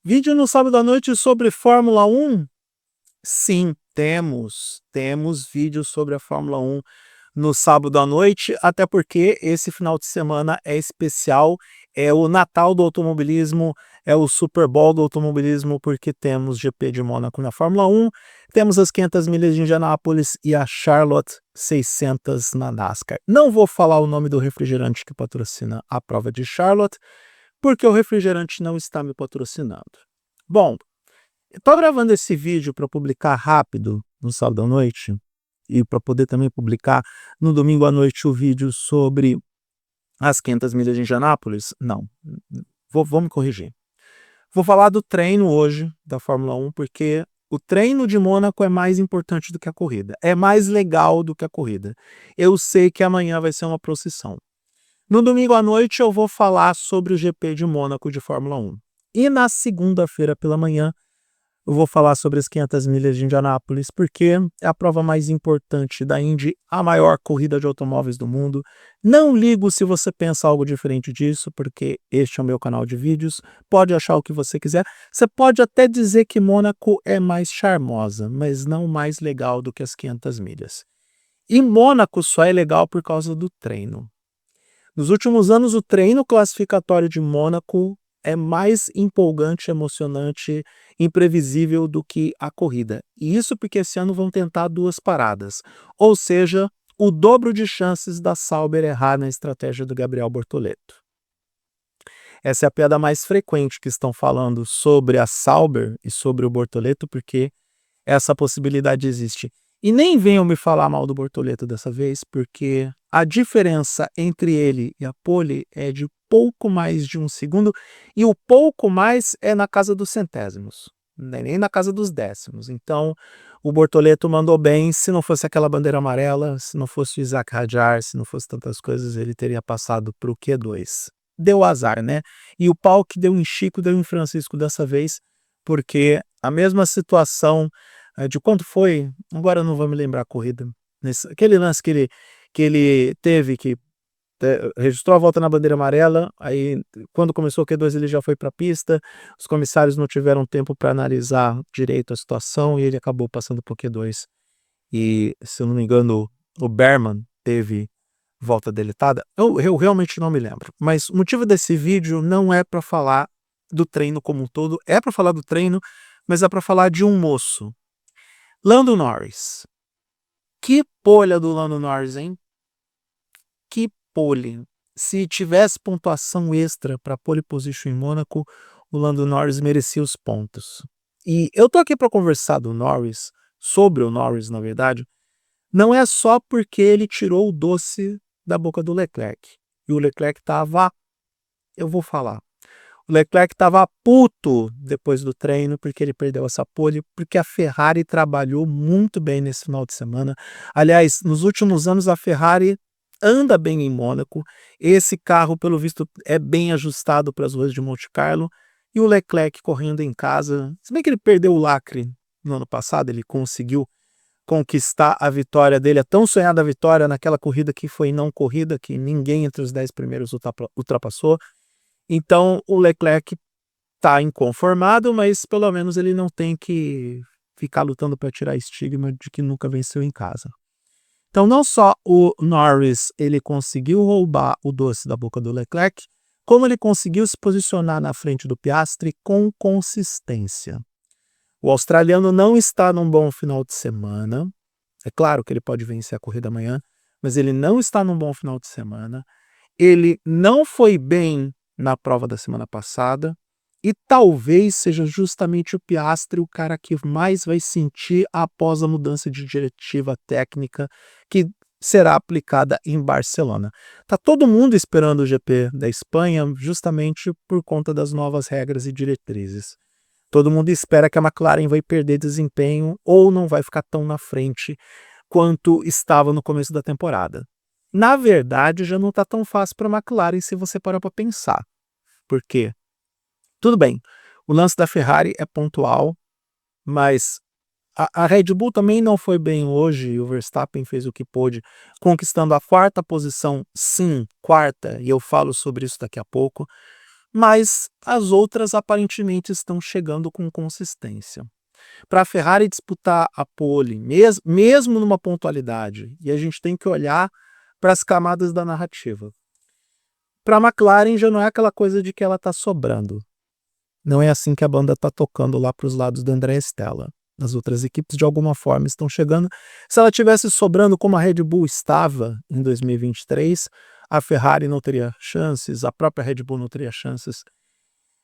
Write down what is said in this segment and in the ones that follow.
Vídeo no sábado à noite sobre Fórmula 1? Sim, temos vídeos sobre a Fórmula 1 no sábado à noite, até porque esse final de semana é especial, é o Natal do automobilismo, é o Super Bowl do automobilismo, porque temos GP de Mônaco na Fórmula 1, temos as 500 milhas de Indianápolis e a Charlotte 600 na NASCAR. Não vou falar o nome do refrigerante que patrocina a prova de Charlotte, porque o refrigerante não está me patrocinando. Bom, estou gravando esse vídeo para publicar rápido no sábado à noite e para poder também publicar no domingo à noite o vídeo sobre as 500 milhas de Indianápolis. Não, vou me corrigir. Vou falar do treino hoje da Fórmula 1, porque o treino de Mônaco é mais importante do que a corrida. É mais legal do que a corrida. Eu sei que amanhã vai ser uma procissão. No domingo à noite eu vou falar sobre o GP de Mônaco de Fórmula 1. E na segunda-feira pela manhã eu vou falar sobre as 500 milhas de Indianápolis, porque é a prova mais importante da Indy, a maior corrida de automóveis do mundo. Não ligo se você pensa algo diferente disso, porque este é o meu canal de vídeos. Pode achar o que você quiser. Você pode até dizer que Mônaco é mais charmosa, mas não mais legal do que as 500 milhas. E Mônaco só é legal por causa do treino. Nos últimos anos, o treino classificatório de Mônaco é mais empolgante, emocionante, imprevisível do que a corrida. E isso porque esse ano vão tentar 2 paradas, ou seja, o dobro de chances da Sauber errar na estratégia do Gabriel Bortoleto. Essa é a piada mais frequente que estão falando sobre a Sauber e sobre o Bortoleto, porque essa possibilidade existe. E nem venham me falar mal do Bortoleto dessa vez, porque a diferença entre ele e a pole é de pouco mais de 1 segundo, e o pouco mais é na casa dos centésimos, nem na casa dos décimos. Então, o Bortoleto mandou bem. Se não fosse aquela bandeira amarela, se não fosse o Isaac Hadjar, se não fosse tantas coisas, ele teria passado para o Q2. Deu azar, né? E o pau que deu em Chico, deu em Francisco dessa vez, porque a mesma situação de quanto foi, agora eu não vou me lembrar a corrida, aquele lance que ele teve, que registrou a volta na bandeira amarela, aí quando começou o Q2 ele já foi para a pista, os comissários não tiveram tempo para analisar direito a situação e ele acabou passando para o Q2. E, se eu não me engano, o Berman teve volta deletada. Eu realmente não me lembro, mas o motivo desse vídeo não é para falar do treino como um todo, é para falar do treino, mas é para falar de um moço. Lando Norris. Que polha do Lando Norris, hein? Que pole. Se tivesse pontuação extra para pole position em Mônaco, o Lando Norris merecia os pontos. E eu tô aqui para conversar do Norris, sobre o Norris, na verdade, não é só porque ele tirou o doce da boca do Leclerc. E o Leclerc estava, eu vou falar, o Leclerc estava puto depois do treino, porque ele perdeu essa pole, porque a Ferrari trabalhou muito bem nesse final de semana. Aliás, nos últimos anos a Ferrari anda bem em Mônaco. Esse carro, pelo visto, é bem ajustado para as ruas de Monte Carlo. E o Leclerc correndo em casa, se bem que ele perdeu o lacre no ano passado, ele conseguiu conquistar a vitória dele, a tão sonhada vitória naquela corrida que foi não corrida, que ninguém entre os 10 primeiros ultrapassou. Então o Leclerc está inconformado, mas pelo menos ele não tem que ficar lutando para tirar estigma de que nunca venceu em casa. Então não só o Norris ele conseguiu roubar o doce da boca do Leclerc, como ele conseguiu se posicionar na frente do Piastri com consistência. O australiano não está num bom final de semana. É claro que ele pode vencer a corrida amanhã, mas ele não está num bom final de semana. Ele não foi bem na prova da semana passada e talvez seja justamente o Piastri o cara que mais vai sentir após a mudança de diretiva técnica que será aplicada em Barcelona. Tá todo mundo esperando o GP da Espanha justamente por conta das novas regras e diretrizes. Todo mundo espera que a McLaren vai perder desempenho ou não vai ficar tão na frente quanto estava no começo da temporada. Na verdade, já não está tão fácil para a McLaren se você parar para pensar. Por quê? Tudo bem, o lance da Ferrari é pontual, mas a Red Bull também não foi bem hoje e o Verstappen fez o que pôde, conquistando a 4ª posição, sim, 4ª, e eu falo sobre isso daqui a pouco, mas as outras aparentemente estão chegando com consistência. Para a Ferrari disputar a pole, mesmo numa pontualidade, e a gente tem que olhar para as camadas da narrativa. Para a McLaren já não é aquela coisa de que ela está sobrando. Não é assim que a banda está tocando lá para os lados do André Stella. As outras equipes, de alguma forma, estão chegando. Se ela tivesse sobrando como a Red Bull estava em 2023, a Ferrari não teria chances, a própria Red Bull não teria chances.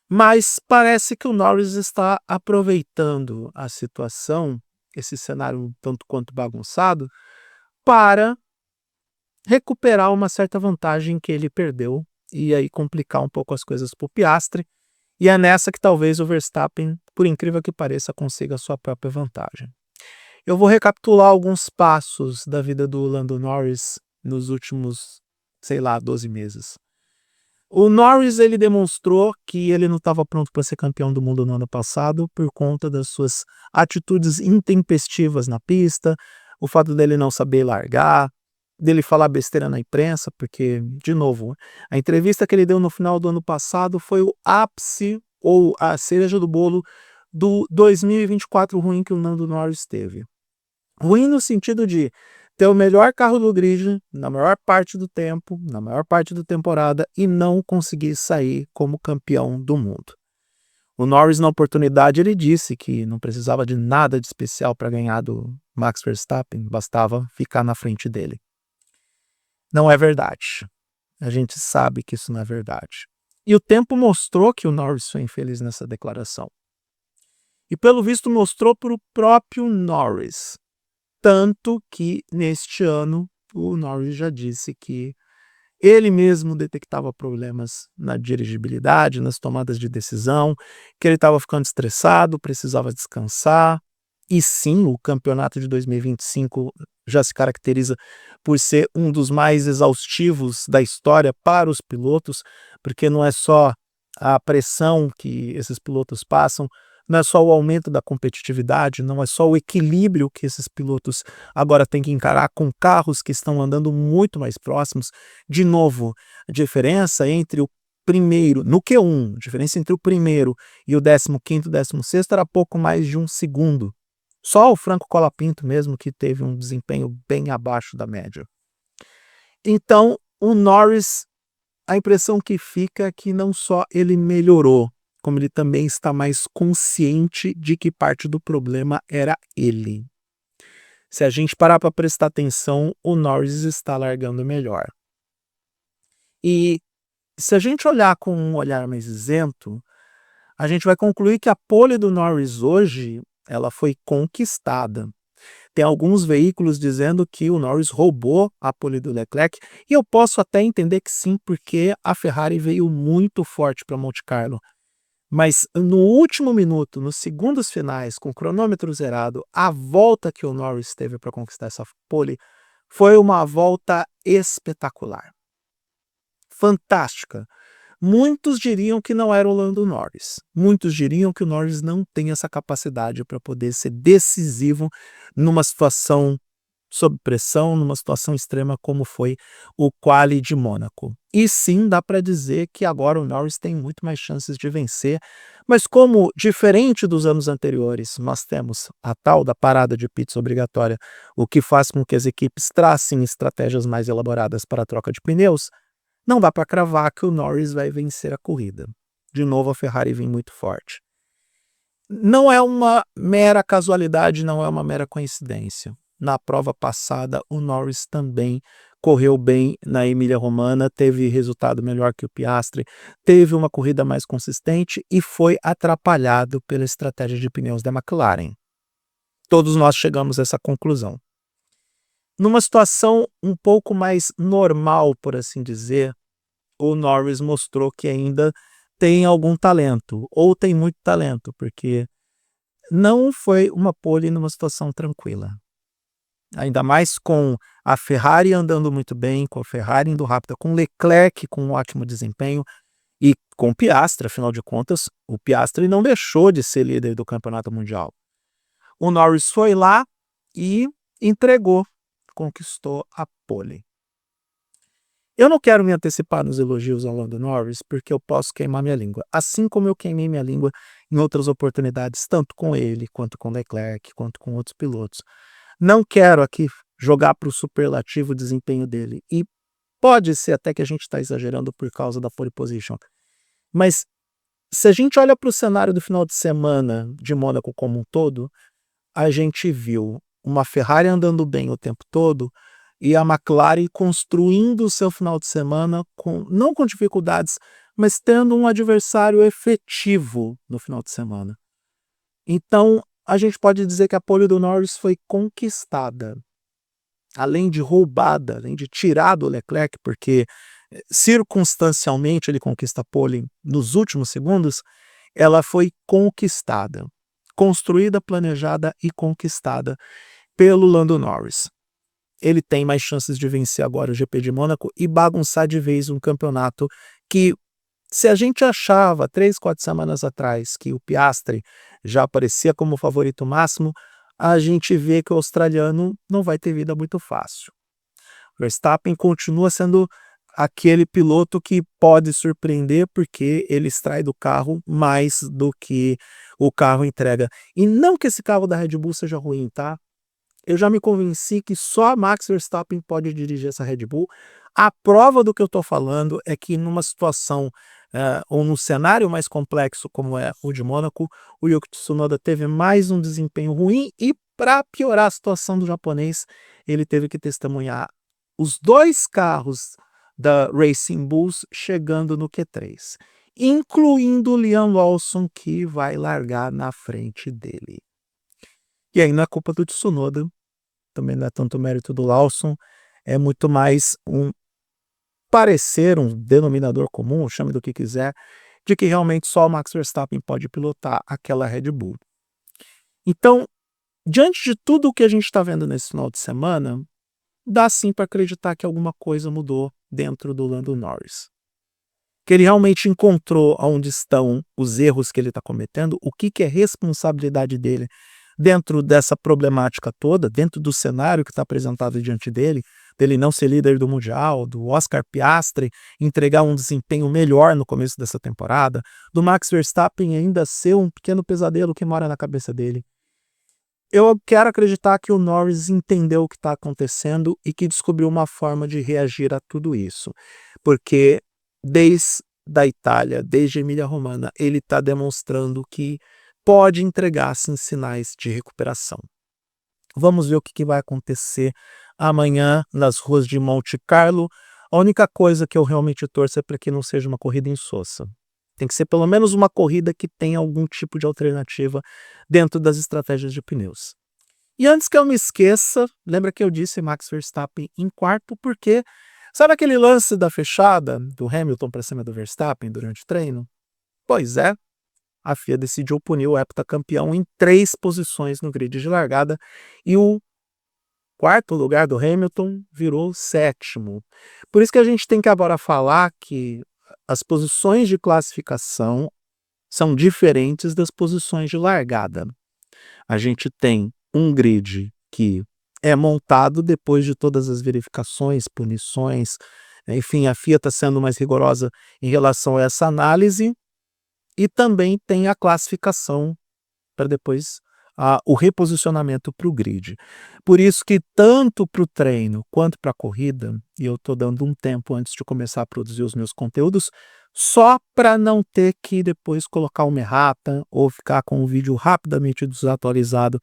Mas parece que o Norris está aproveitando a situação, esse cenário um tanto quanto bagunçado, para recuperar uma certa vantagem que ele perdeu e aí complicar um pouco as coisas para o Piastri. E é nessa que talvez o Verstappen, por incrível que pareça, consiga a sua própria vantagem. Eu vou recapitular alguns passos da vida do Lando Norris nos últimos, 12 meses. O Norris, ele demonstrou que ele não estava pronto para ser campeão do mundo no ano passado por conta das suas atitudes intempestivas na pista, o fato dele não saber largar, dele falar besteira na imprensa, porque, de novo, a entrevista que ele deu no final do ano passado foi o ápice ou a cereja do bolo do 2024 ruim que o Lando Norris teve. Ruim no sentido de ter o melhor carro do grid na maior parte do tempo, na maior parte da temporada, e não conseguir sair como campeão do mundo. O Norris, na oportunidade, ele disse que não precisava de nada de especial para ganhar do Max Verstappen, bastava ficar na frente dele. Não é verdade. A gente sabe que isso não é verdade. E o tempo mostrou que o Norris foi infeliz nessa declaração. E pelo visto mostrou para o próprio Norris. Tanto que, neste ano, o Norris já disse que ele mesmo detectava problemas na dirigibilidade, nas tomadas de decisão, que ele estava ficando estressado, precisava descansar. E sim, o campeonato de 2025 já se caracteriza por ser um dos mais exaustivos da história para os pilotos, porque não é só a pressão que esses pilotos passam, não é só o aumento da competitividade, não é só o equilíbrio que esses pilotos agora têm que encarar com carros que estão andando muito mais próximos. De novo, a diferença entre o primeiro, no Q1, a diferença entre o primeiro e o 15º, 16º era pouco mais de um segundo. Só o Franco Colapinto mesmo que teve um desempenho bem abaixo da média. Então, o Norris, a impressão que fica é que não só ele melhorou, como ele também está mais consciente de que parte do problema era ele. Se a gente parar para prestar atenção, o Norris está largando melhor. E se a gente olhar com um olhar mais isento, a gente vai concluir que a pole do Norris hoje, ela foi conquistada. Tem alguns veículos dizendo que o Norris roubou a pole do Leclerc, e eu posso até entender que sim, porque a Ferrari veio muito forte para Monte Carlo. Mas no último minuto, nos segundos finais, com o cronômetro zerado, a volta que o Norris teve para conquistar essa pole foi uma volta espetacular. Fantástica. Muitos diriam que não era o Lando Norris. Muitos diriam que o Norris não tem essa capacidade para poder ser decisivo numa situação sob pressão, numa situação extrema como foi o quali de Mônaco. E sim, dá para dizer que agora o Norris tem muito mais chances de vencer, mas como, diferente dos anos anteriores, nós temos a tal da parada de pits obrigatória, o que faz com que as equipes tracem estratégias mais elaboradas para a troca de pneus, não dá para cravar que o Norris vai vencer a corrida. De novo, a Ferrari vem muito forte. Não é uma mera casualidade, não é uma mera coincidência. Na prova passada, o Norris também correu bem na Emília-Romagna, teve resultado melhor que o Piastri, teve uma corrida mais consistente e foi atrapalhado pela estratégia de pneus da McLaren. Todos nós chegamos a essa conclusão. Numa situação um pouco mais normal, por assim dizer, o Norris mostrou que ainda tem algum talento, ou tem muito talento, porque não foi uma pole numa situação tranquila. Ainda mais com a Ferrari andando muito bem, com a Ferrari indo rápida, com Leclerc com um ótimo desempenho e com o Piastri, afinal de contas, o Piastri não deixou de ser líder do campeonato mundial. O Norris foi lá e entregou, conquistou a pole. Eu não quero me antecipar nos elogios ao Lando Norris, porque eu posso queimar minha língua, assim como eu queimei minha língua em outras oportunidades, tanto com ele, quanto com Leclerc, quanto com outros pilotos. Não quero aqui jogar para o superlativo o desempenho dele, e pode ser até que a gente está exagerando por causa da pole position, mas se a gente olha para o cenário do final de semana de Mônaco como um todo, a gente viu uma Ferrari andando bem o tempo todo e a McLaren construindo o seu final de semana não com dificuldades, mas tendo um adversário efetivo no final de semana. Então, a gente pode dizer que a pole do Norris foi conquistada, além de roubada, além de tirar do Leclerc, porque circunstancialmente ele conquista a pole nos últimos segundos, ela foi conquistada, construída, planejada e conquistada pelo Lando Norris. Ele tem mais chances de vencer agora o GP de Mônaco e bagunçar de vez um campeonato que, se a gente achava 3, 4 semanas atrás que o Piastri já aparecia como favorito máximo, a gente vê que o australiano não vai ter vida muito fácil. Verstappen continua sendo aquele piloto que pode surpreender porque ele extrai do carro mais do que o carro entrega. E não que esse carro da Red Bull seja ruim, tá? Eu já me convenci que só Max Verstappen pode dirigir essa Red Bull. A prova do que eu estou falando é que numa situação ou num cenário mais complexo como é o de Mônaco, o Yuki Tsunoda teve mais um desempenho ruim e, para piorar a situação do japonês, ele teve que testemunhar os 2 carros da Racing Bulls chegando no Q3, incluindo o Liam Lawson, que vai largar na frente dele. E aí não é culpa do Tsunoda, também não é tanto mérito do Lawson, é muito mais um parecer, um denominador comum, chame do que quiser, de que realmente só o Max Verstappen pode pilotar aquela Red Bull. Então, diante de tudo o que a gente está vendo nesse final de semana, dá sim para acreditar que alguma coisa mudou dentro do Lando Norris. Que ele realmente encontrou onde estão os erros que ele está cometendo, o que é responsabilidade dele dentro dessa problemática toda, dentro do cenário que está apresentado diante dele não ser líder do Mundial, do Oscar Piastri entregar um desempenho melhor no começo dessa temporada, do Max Verstappen ainda ser um pequeno pesadelo que mora na cabeça dele. Eu quero acreditar que o Norris entendeu o que está acontecendo e que descobriu uma forma de reagir a tudo isso, porque desde a Itália, desde a Emília-Romagna, ele está demonstrando que pode entregar sim, sinais de recuperação. Vamos ver o que vai acontecer amanhã nas ruas de Monte Carlo. A única coisa que eu realmente torço é para que não seja uma corrida insossa. Tem que ser pelo menos uma corrida que tenha algum tipo de alternativa dentro das estratégias de pneus. E antes que eu me esqueça, lembra que eu disse Max Verstappen em quarto, porque sabe aquele lance da fechada do Hamilton para cima do Verstappen durante o treino? Pois é, a FIA decidiu punir o heptacampeão em 3 posições no grid de largada e o quarto lugar do Hamilton virou 7º. Por isso que a gente tem que agora falar que as posições de classificação são diferentes das posições de largada. A gente tem um grid que é montado depois de todas as verificações, punições, enfim, a FIA está sendo mais rigorosa em relação a essa análise, e também tem a classificação para depois o reposicionamento para o grid. Por isso que tanto para o treino quanto para a corrida, e eu estou dando um tempo antes de começar a produzir os meus conteúdos, só para não ter que depois colocar uma errata ou ficar com o vídeo rapidamente desatualizado,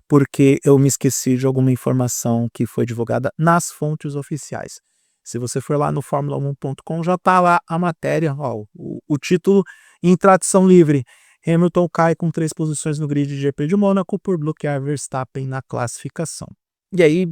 porque eu me esqueci de alguma informação que foi divulgada nas fontes oficiais. Se você for lá no Formula1.com, já está lá a matéria, ó, o título em tradução livre. Hamilton cai com 3 posições no grid de GP de Mônaco por bloquear Verstappen na classificação. E aí,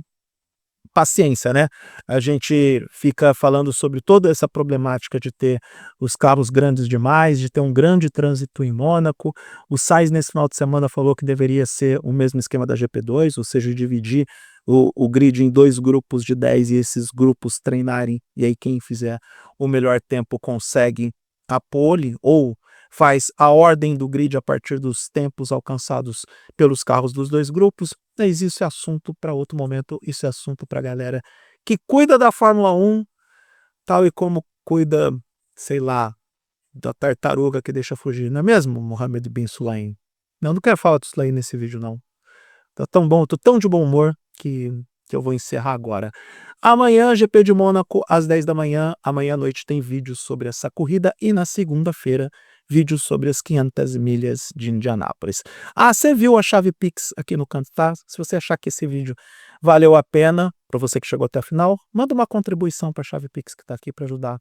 paciência, né? A gente fica falando sobre toda essa problemática de ter os carros grandes demais, de ter um grande trânsito em Mônaco. O Sainz nesse final de semana falou que deveria ser o mesmo esquema da GP2, ou seja, dividir o grid em 2 grupos de 10 e esses grupos treinarem, e aí quem fizer o melhor tempo consegue a pole, ou faz a ordem do grid a partir dos tempos alcançados pelos carros dos 2 grupos, mas isso é assunto para outro momento, isso é assunto para a galera que cuida da Fórmula 1 tal e como cuida, sei lá, da tartaruga que deixa fugir, não é mesmo, Mohammed bin Sulaim? Não quero falar disso aí nesse vídeo não. Tá tão bom, tô tão de bom humor que eu vou encerrar agora. Amanhã, GP de Mônaco, às 10 da manhã. Amanhã à noite tem vídeos sobre essa corrida. E na segunda-feira, vídeos sobre as 500 milhas de Indianápolis. Ah, você viu a chave Pix aqui no canto, tá? Se você achar que esse vídeo valeu a pena, para você que chegou até o final, manda uma contribuição para a chave Pix que está aqui para ajudar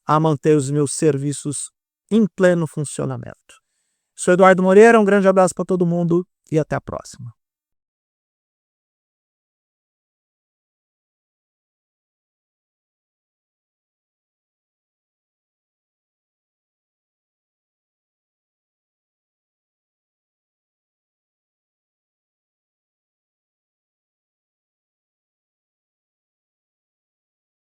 a manter os meus serviços em pleno funcionamento. Sou Eduardo Moreira, um grande abraço para todo mundo e até a próxima.